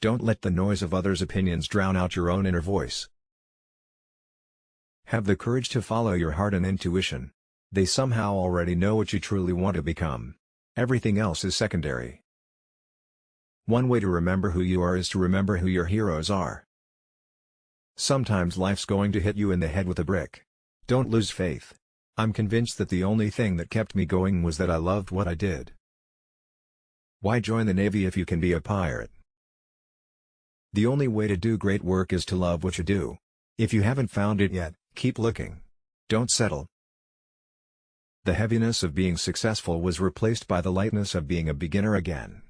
Don't let the noise of others' opinions drown out your own inner voice. Have the courage to follow your heart and intuition. They somehow already know what you truly want to become. Everything else is secondary. One way to remember who you are is to remember who your heroes are. Sometimes life's going to hit you in the head with a brick. Don't lose faith. I'm convinced that the only thing that kept me going was that I loved what I did. Why join the Navy if you can be a pirate? The only way to do great work is to love what you do. If you haven't found it yet, keep looking. Don't settle. The heaviness of being successful was replaced by the lightness of being a beginner again.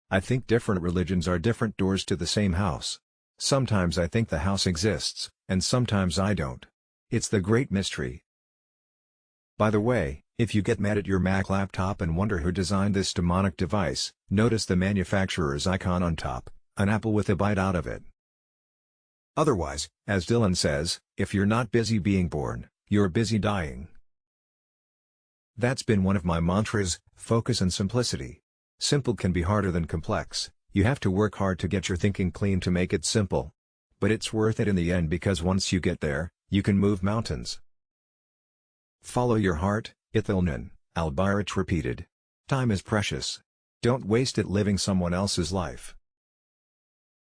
I think different religions are different doors to the same house. Sometimes I think the house exists, and sometimes I don't. It's the great mystery. By the way, if you get mad at your Mac laptop and wonder who designed this demonic device, notice the manufacturer's icon on top, an apple with a bite out of it. Otherwise, as Dylan says, if you're not busy being born, you're busy dying. That's been one of my mantras: focus and simplicity. Simple can be harder than complex. You have to work hard to get your thinking clean to make it simple. But it's worth it in the end, because once you get there, you can move mountains. Follow your heart, Ithilnan, Albirat repeated. Time is precious. Don't waste it living someone else's life.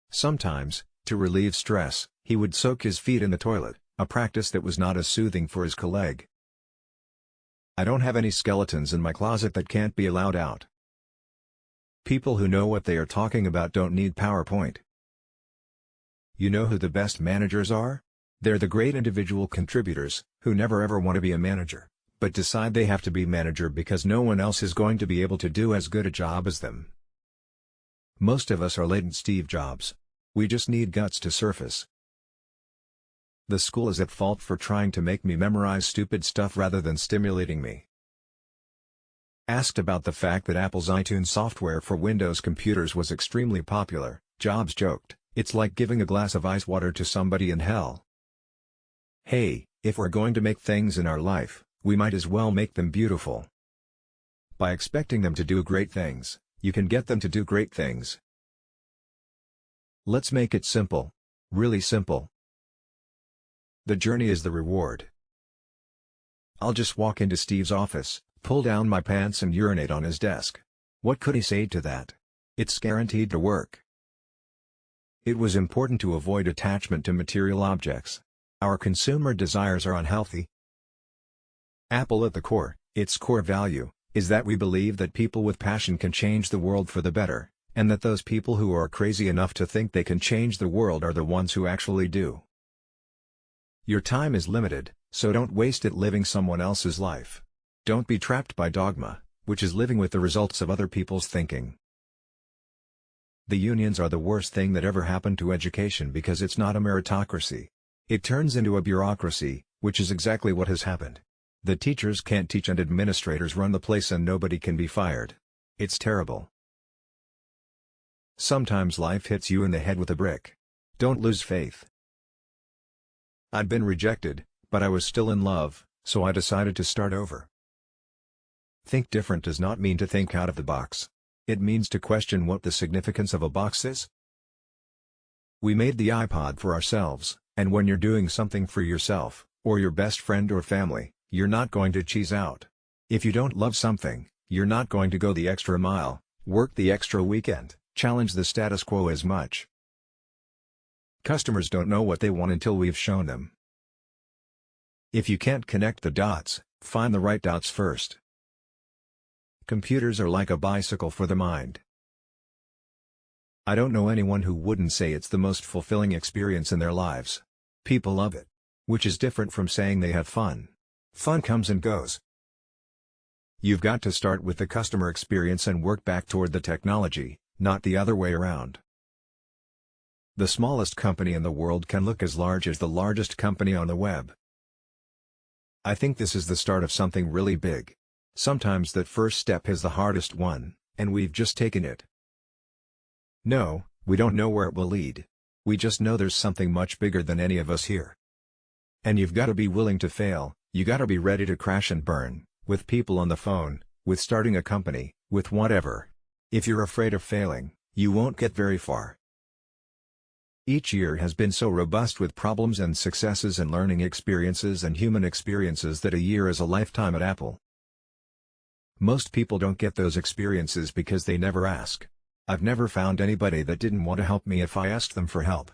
Sometimes, to relieve stress, he would soak his feet in the toilet, a practice that was not as soothing for his colleague. I don't have any skeletons in my closet that can't be allowed out. People who know what they are talking about don't need PowerPoint. You know who the best managers are? They're the great individual contributors, who never ever want to be a manager, but decide they have to be manager because no one else is going to be able to do as good a job as them. Most of us are latent Steve Jobs. We just need guts to surface. The school is at fault for trying to make me memorize stupid stuff rather than stimulating me. Asked about the fact that Apple's iTunes software for Windows computers was extremely popular, Jobs joked, "It's like giving a glass of ice water to somebody in hell." Hey, if we're going to make things in our life, we might as well make them beautiful. By expecting them to do great things, you can get them to do great things. Let's make it simple. Really simple. The journey is the reward. I'll just walk into Steve's office, pull down my pants and urinate on his desk. What could he say to that? It's guaranteed to work. It was important to avoid attachment to material objects. Our consumer desires are unhealthy. Apple at the core, its core value, is that we believe that people with passion can change the world for the better, and that those people who are crazy enough to think they can change the world are the ones who actually do. Your time is limited, so don't waste it living someone else's life. Don't be trapped by dogma, which is living with the results of other people's thinking. The unions are the worst thing that ever happened to education because it's not a meritocracy. It turns into a bureaucracy, which is exactly what has happened. The teachers can't teach and administrators run the place and nobody can be fired. It's terrible. Sometimes life hits you in the head with a brick. Don't lose faith. I'd been rejected, but I was still in love, so I decided to start over. Think different does not mean to think out of the box. It means to question what the significance of a box is. We made the iPod for ourselves, and when you're doing something for yourself, or your best friend or family, you're not going to cheese out. If you don't love something, you're not going to go the extra mile, work the extra weekend, challenge the status quo as much. Customers don't know what they want until we've shown them. If you can't connect the dots, find the right dots first. Computers are like a bicycle for the mind. I don't know anyone who wouldn't say it's the most fulfilling experience in their lives. People love it. Which is different from saying they have fun. Fun comes and goes. You've got to start with the customer experience and work back toward the technology, not the other way around. The smallest company in the world can look as large as the largest company on the web. I think this is the start of something really big. Sometimes that first step is the hardest one, and we've just taken it. No, we don't know where it will lead. We just know there's something much bigger than any of us here. And you've got to be willing to fail, you got to be ready to crash and burn, with people on the phone, with starting a company, with whatever. If you're afraid of failing, you won't get very far. Each year has been so robust with problems and successes and learning experiences and human experiences that a year is a lifetime at Apple. Most people don't get those experiences because they never ask. I've never found anybody that didn't want to help me if I asked them for help.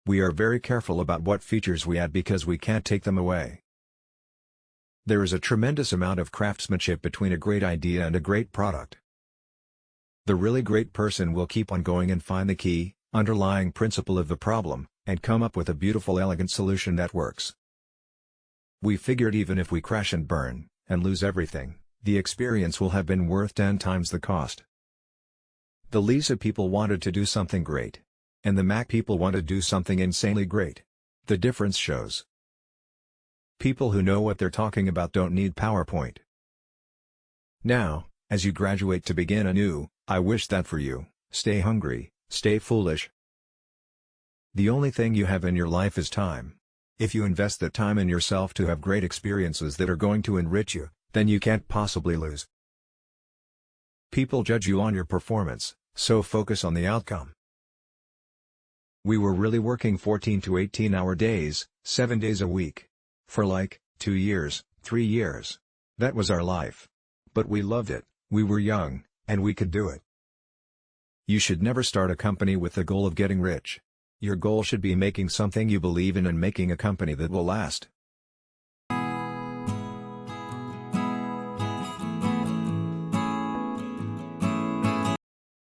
We are very careful about what features we add because we can't take them away. There is a tremendous amount of craftsmanship between a great idea and a great product. The really great person will keep on going and find the key, underlying principle of the problem, and come up with a beautiful elegant solution that works. We figured even if we crash and burn, and lose everything, the experience will have been worth 10 times the cost. The Lisa people wanted to do something great. And the Mac people want to do something insanely great. The difference shows. People who know what they're talking about don't need PowerPoint. Now, as you graduate to begin anew, I wish that for you. Stay hungry, stay foolish. The only thing you have in your life is time. If you invest the time in yourself to have great experiences that are going to enrich you, then you can't possibly lose. People judge you on your performance, so focus on the outcome. We were really working 14 to 18-hour days, 7 days a week. For like, 2 years, 3 years. That was our life. But we loved it, we were young, and we could do it. You should never start a company with the goal of getting rich. Your goal should be making something you believe in and making a company that will last.